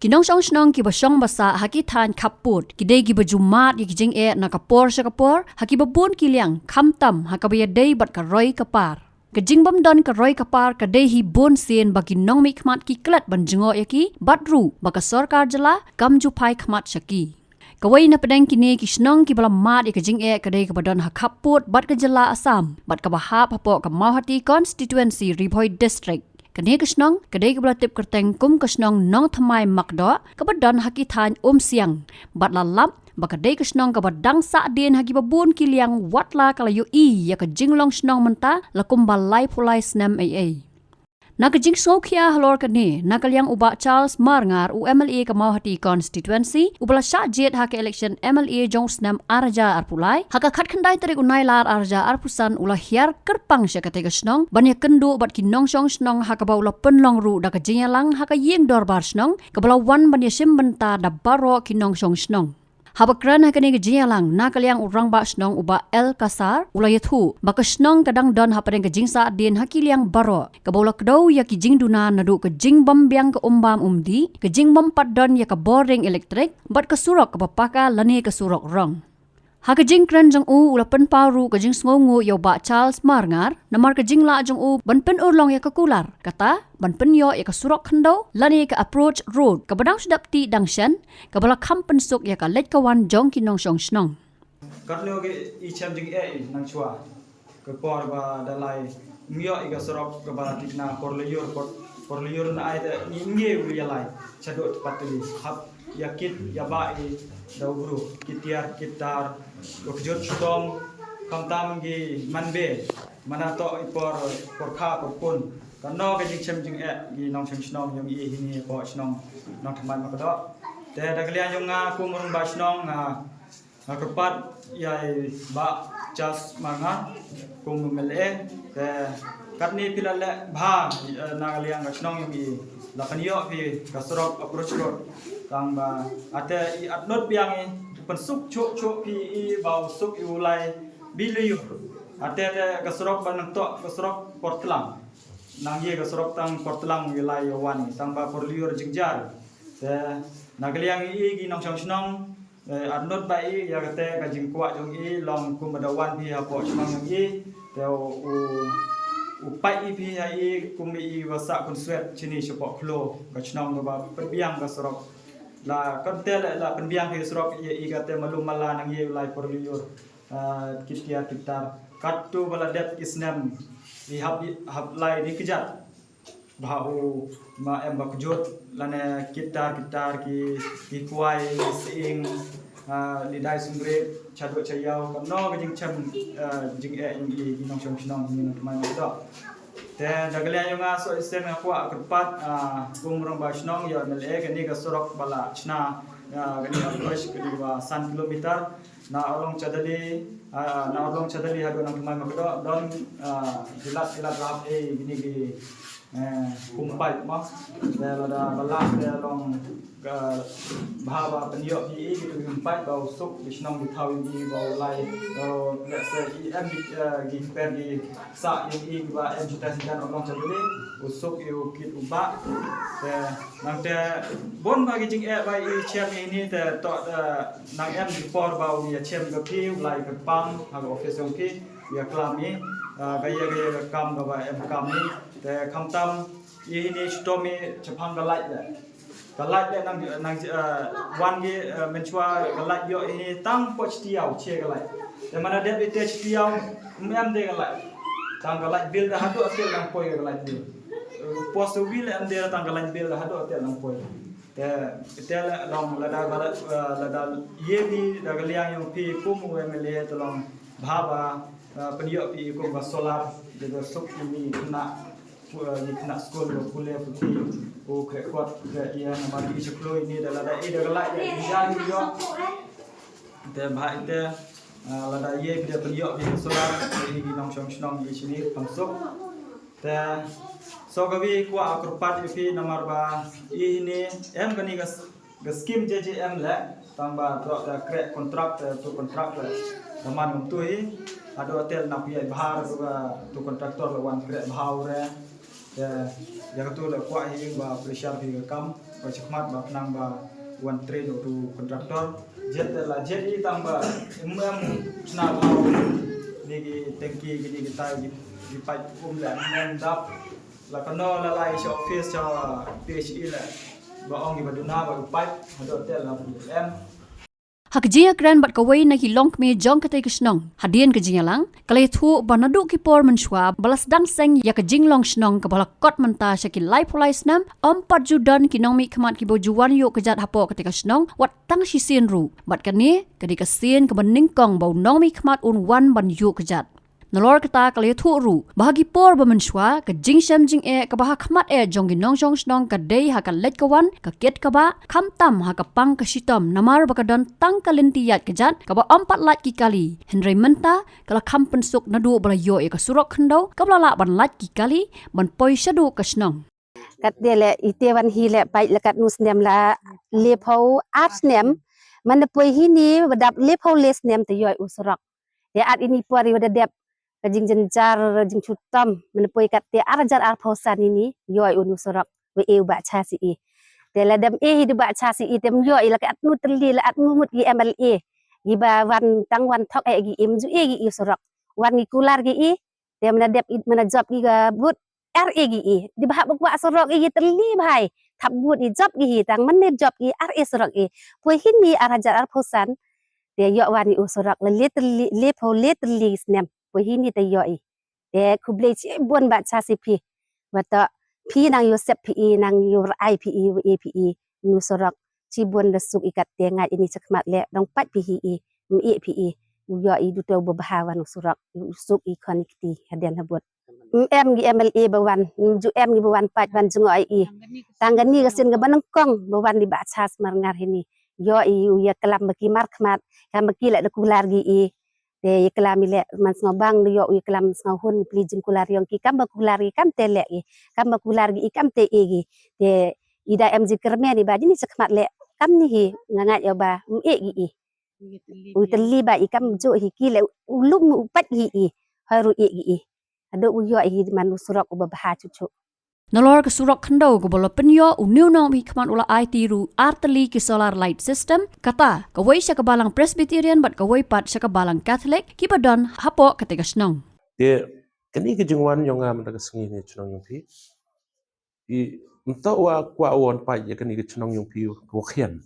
Kinong song ki basong basa hakitan kaput kidai ki bajumat ki jing na kapor sa kapor hakibabun kiliang kamtam hakabaya day bat karoi kapar. Kajing bam don karoi kapar kadai hi bon sen bagi nong mi khmat ki klat banjengo yaki batru baka sarkar jala kamju pai khmat shaki. Kawai na pedang kini kisnong ki bala mat ikajing kadai kabadon hakaput bat kajala Assam bat kabahap hapo ka Mauhati constituency Ribhoi district. Kani kisnong kadai kabala tip kerteng kum kisnong nong thamai makdo kabadon hakitan siang bat lalap bakadai kisnong kabadang sa din hagi babun kiliang watla kalayo ya kajinglong snong menta lakum balai pulai snam AA. Nakajing sokia halor kani nakalyang uba Charles Marngar UMLA ka Mauhati constituency ubala sya jet haka election MLA Jongsnam Arja Arpulai haka khat khandai tarik unai lar Arja Arpusan ula hiar kerpang sya katega snong banya kendu bat kinong song snong haka baula penlong ru da kajinyalang haka yeng dorbar snong kabala wan banya simbenta da baro kinong song snong. Habakran hakani kejialang nakalyang urang ba snong uba El Kasar ulayathu baka snong kadang don hapadeng kejing sa din hakiliang baro kabola kdo ya kijing duna nadu kejing bambiang ke umbam umdi kejing bampat don ya ka boring elektrik bat kasurok kapapaka lani kasurok rong. Hakajing kran jong u ulapan paru kajing sngongu yo ba Charles Marngar namar kajing la jong u banpen urlong ya kakular kata banpen yo ya kasurok khando lani ka approach road kabadang sudapti dangshan kabala kampen suk ya ka let kawan jong kinong song snong karno ge icham jing nang chua ke por ba dalai mio iga surok ke ba tikna porliur na ai da nge wi yalai chadot patli hab yakit ya ba i daugru kitiar kitar lokjot chudom kamtam gi manbe manato por kha por kun kanno ge jing chem jing gi nong chem snong yong i hini po snong nong thamai ma do te daglia yong nga kumrung ba snong kapat yai ba jas manga kum mele te katni pilale bha nagaliang ga snong yong i lakanyo pi kasrok approach road tang ba ate i atnot biang i pensuk chok pi i bau suk i ulai biliu ate kasrok ban to kasrok portlang nang ye kasrok tang portlang wilai wani tang ba porliur jingjar te nagaliang i gi nong snong atnot ba i ya kate ka jingkwa jong i long kum badawan pi ha po snong i te upai ipi ai kumi wasa konsuet chini sepak klo kacnong ba penbiang ka sorok la kontel la penbiang ke sorok i kate malum mala nang ye lai porliur kitia kitar katu baladet isnam i hab lai ni kejat bau ma em ba kujut lane kitar ki kuai sing lidai sumbre chadot chayau kamno gajing cham jing yang i nong chong chnong ni mai do te dagalya yonga so isen akwa kerpat kumrong ba chnong yo mele gani ga sorok bala chna gani approach kali ba 1 kilometer na orong chadali hado nang mai ma do don dilat rap gini gi kumpai ma te lada bala te long bahwa penyo pi gitu kumpai bau suk bisnong di thau di bau lai let's say em gi per di sa i ba em juta sidan orang chabule usuk yu kit uba te nang te bon bagi jing ba i chem ini te to nang em di por bau ya chem ga pi lai ga pang ha office ong pi ya klami gaya kam ga ba em kam ni te khamtam ini stomi chapang ga lai galai le nang wan ge menchua galai yo ini tang poch tiau che galai de mana de te tiau em de galai tang galai bil da hadu atel nang poi galai bil pos bil em de tang galai bil da hadu atel nang poi te long lada ye bi da galiang yo pi kum emle to long bhaba penyo pi kum ba solar de suk ini kena skol boleh pergi kuat ke ia nama di sekolah ini adalah ada galak yang dia te bahai te lada ye dia periok di solar ini nong snong di sini pangsuk te so gawi kuat akurpat ipi nomor ba ini em gani gas skim JJM le tambah tu ada krek kontrak tu kontrak le teman untuk ada hotel nak piai bahar tu kontraktor lawan krek bahau re ya tu le kuat hi ba pressure bi kam cekmat ba penang ba wan train tu kontraktor jet la jet I tambah sna mau ni tangki gini kita di pipe la dap la kano la lai cho office cho PHE la ba ong di baduna ba pipe hado tel la em Hakjia kran bat kawai na hilong me jong katai kisnong. Hadien kajing lang, kalay thu banadu ki por menshwa balas dang seng ya kajing long snong kabala kot menta syaki lai pulai snam ompat judan kinong mi khamat ki bojuan yo kejat hapo katai kisnong wat tang sisien ru. Bat kani kadi kasien kebening kong bau nong mi khamat un wan ban yo kejat. Nalor kata kalay thu ru bahagi por bamenshwa kajing syam jing kabaha khamat jong ginong jong snong kadai ha kalet kawan kaket kaba kham tam ha kapang kasitom namar bakadon tang kalintiyat kejat kaba ompat lat ki kali Henry menta kala kham pensuk nadu bala yo ka surok khando kabla la ban lat ki kali ban poi shadu kasnong kat dia le itewan hi le pai lekat nus nem la le phau art nem man poi hi ni badap le phau les nem te yoi usrak ya at ini puari wada dep kajing jenjar jing chutam man poi kat te arjar ar phausan ini yoi unusrak we eu ba cha si e te la dem hi de ba cha si e tem yoi la kat nu terli la at mut gi MLA gi ba wan tang wan thok gi em ju gi usrak wan gi kular gi e te man dep man job gi ga but REGE di bahak bakwa sorok igi terli bahai tabut di job igi tang menit job igi RE sorok igi poi hini arajar ar phosan te yo wani usorok le pho le terli snem poi hini te yo I te kuble chi bon ba cha si pi wata pi nang yo sep pi nang yo IPE APE nu sorok chi bon da suk ikat te ngai ini chakmat le dong pat pi hi mi PE yo I du to bahawan usorok suk I connecti hadian habot em gi MLA bawan ju em gi bawan pat ban jungo I tanggani kasin ga banang kong bawan di bachas mar ngar hini yo I ya kelam baki mar khmat kam baki la kular gi I te ya kelam le man ngobang yo ya kelam ngahun pli jin kular yong ki kam bakular gi kam te le gi kam bakular gi kam te e gi te ida em ji kerme ni ba jini khmat le kam ni hi ngangat yo ba e gi I u teli ba I kam jo hi ki le ulum pat gi I haru e gi ado uyo I man usurok ubabaha cucu Nalor ke surok khando ko bolo penyo uniu nong mi khamat ula IT ru arteli ki solar light system kata kawai sya kabalang Presbyterian bat kawai pat sya kabalang Catholic ki badon hapo katika snong Dia kani ke jengwan yang ngam daga sengi ni chunong yung pi. I entah wa kwa won pa ya kani ke chunong yung pi ko khian.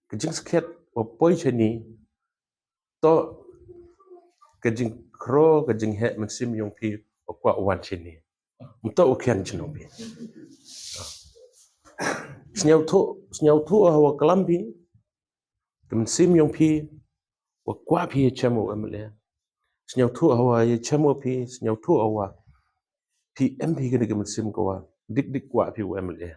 Ke jing sket o poi chani to ke jing kro ke jing he mensim yung pi o kwa wan chani. Entah o khian chunong pi. Senyau tu hawa kelambi ke mensim yung pi o kwa pi chamo amle. Senyau tu hawa ye chamo pi senyau tu hawa PM pi kena kemensim kawa dik kwa pi UMLA.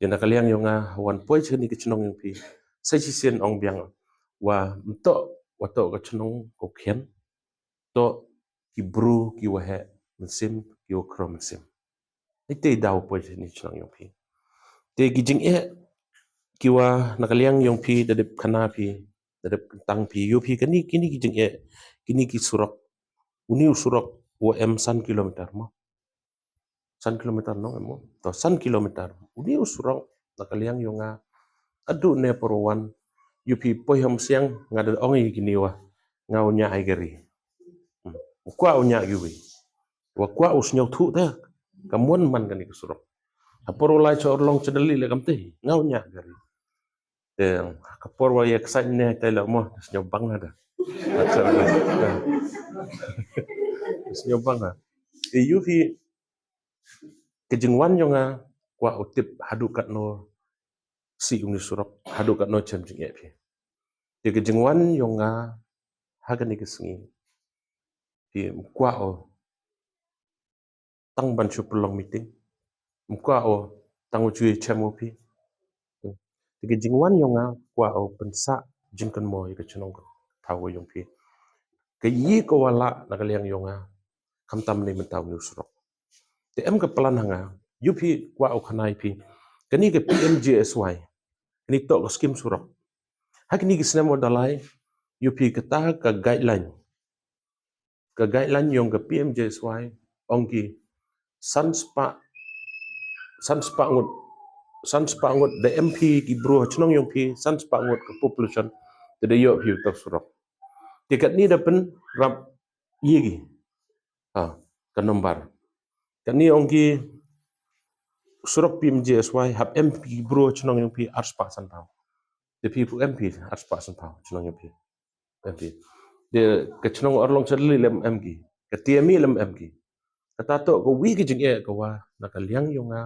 Yang nak kalian yang wan poi cheni ke chenong yang pi sai chi sien ong biang wa mto wa to ke chenong ko khen to ki bru ki wa he mensim ki wa kro mensim. Ite dau poi cheni chenong yang pi. Te ki jing ki wa nak kalian yang pi dadep kana pi dadep kentang pi yu pi kini ki jing kini ki surok uni surok OM 1 kilometer mo. 1 kilometer no emo to 1 kilometer uni usurong nakaliang yung adu ne porowan yupi poyam siang ngada ongi gini wa ngaunya ai gari kwa unya giwi wa kwa usnyau thu ta kamuan man kan usurong aporo lai cho long chedeli le kamte ngaunya gari kapor wa yak sa ne tele mo snyau bang ada snyau bang yupi kejengwan yang kwa utip hadukat no si uni surok hadukat no chem jing epi de kejengwan yang hagan ikisengi di kwa o tang ban chu prolong meeting kwa o tang uju chem opi de kejengwan yang kwa o pensa jingkan mo ika chenong tawo yang pi ke yi ko wala nakaliang yang kamtam ni mentaw ni surok te em ke pelan hanga UP kwa o khanai pi kani ke PMJSY kani to ko skim surok hakni ke snemo dalai UP ke ta ka guideline yung ke PMJSY ongki sunspa san spangut the MP ki bro chnong yong pi san spangut ke population de yo pi tak surok tikat ni da pen rap yigi ka nombar kan ni ongki surok PMJSY hab MP bro chnong yong pi arspa san pau the people MP arspa san pau chnong yong pi MP de ke chnong orlong chadli lem MG ke TMI lem MG kata to ko wi ki jing e ko wa na ka liang yonga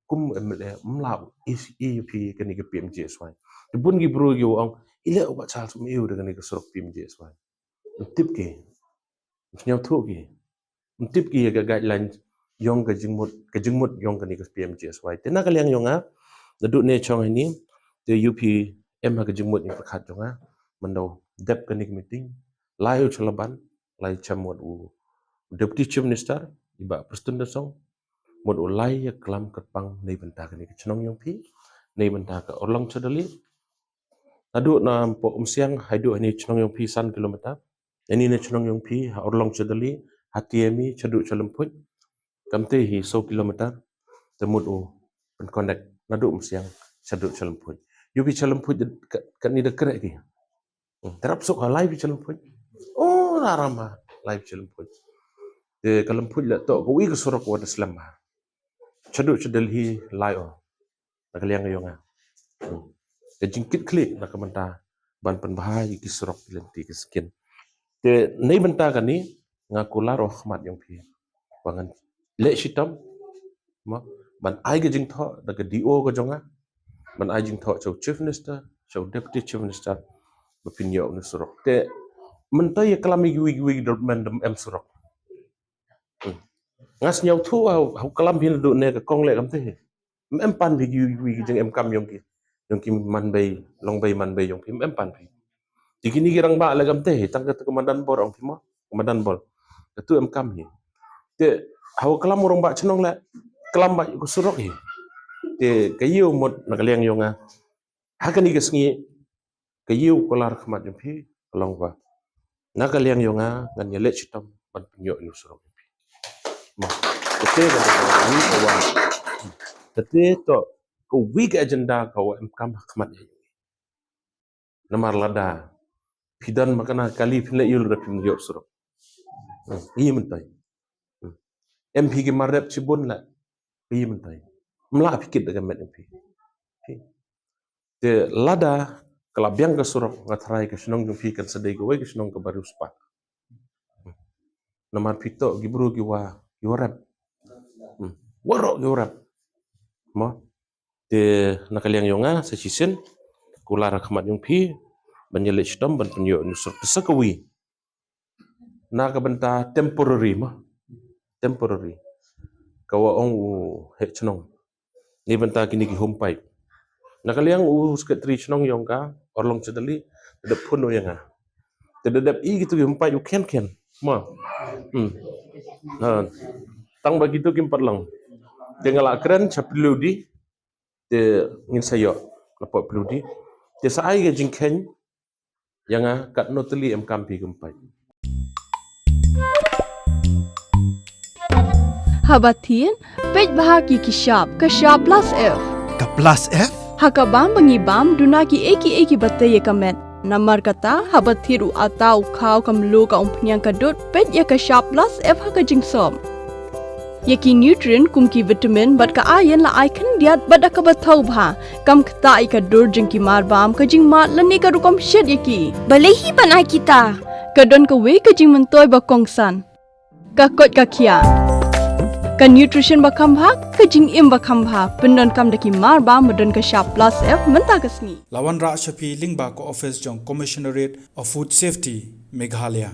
kum MLA mlau is EP ke ni ke PMJSY de bun gi bro yo ong ile o ba chal sum eu de ni ke surok PMJSY tip ke nyau thu ki tip ki ga guideline yong ka jingmut yong ka ni ka PMJSY te na ka liang yonga da du ne chong ni te UP em ha ka jingmut ni khat yonga mando dep ka ni meeting lai u chalaban lai chamot u deputy chief minister iba presiden song mod u lai ya klam katpang nei benta ka ni ka chnong yong pi nei benta ka orlong chadali adu na po siang haidu ni chnong yong pi san kilometer ani ne chnong yong pi orlong chadali hatiemi chadu chalamput kamte hi 100 kilometer temut u pen connect nadu siang chadu chalamput yupi chalamput kan ni de krek ki terap sok live chalamput oh rarama live chalamput de kalamput la to ko wi ko sorok wa islam chadu chadal hi live na kaliang yonga de jingkit klik na kamanta ban pen bahai ki sorok lenti ki skin de nei benta kan ni ngakular rahmat yong pi bangan le shitam ma ban ai ge jing tho da ke DO ko jonga ban ai jing tho chau chief minister chau deputy chief minister bapin yo nu surok te mentai ya kalami wi dorman em surok ngas nyau thu au kalam bin du ne ka kong le kam te em pan bi wi jing em kam yong ki man bay long bay man bay yong ki em pan bi dikini girang ba le kam te tang ka komandan bor ong ki ma komandan bor tu em kam hi te hau kalam urang ba chnong la kalam ba ko surok hi te kayu mod na kaliang yonga hakani ke sngi kayu kolar khmat yong phi long ba na kaliang yonga ngan ye le chitam ban pinyo ni surok phi ma te ga ni ko wa te to ko week agenda ko em kam khmat ye namar lada pidan makana kali phile yul ra pim yo surok yi mentai MP ki marep cibun la yi mentai mla pikit dengan met MP te lada kalabyang ka surok ngatrai ka snong jung pi kan sedai go ke snong ka baru spa namar pito gibru gi wa yorap waro yorap mo te nakaliang yonga sa sisen kulara khmat jung pi banyele stom ban penyo nusuk sakawi na ka benta temporary kawa ong he chnong ni benta kini ki home pipe nakaliang u sekretari chnong yong ka orlong chadali de phuno yanga te de i gitu home pipe u ken ma tang bagi tu kim patlang tengala kren chapiludi te ngin sayo lapo piludi te sai ge jingken yanga kat notali em kampi kumpai Habatin, pej bahagi kishap plus F. Ka plus F? Hakabam bangibam dunaki eki batay kamet. Namar kata habathiru atau kau kamlu ka umpnyang kadut pej ya kishap plus F haka jingsom. Yaki nutrient kumki vitamin bat ka ayan la icon diat bat akabatau bha. Kam kata ikadur jingki marbam ka jing mat lani ka rukom shed yaki. Balehi banai kita. Kadon ka we ka jing mentoy bakongsan. Kakot kakia. Ka nutrition bakam bha ka jing im bakam bha pendon kam daki mar ba modon ka sharp plus F menta kasni Lawan Ra Shafi Lingba ko office jong Commissionerate of Food Safety Meghalaya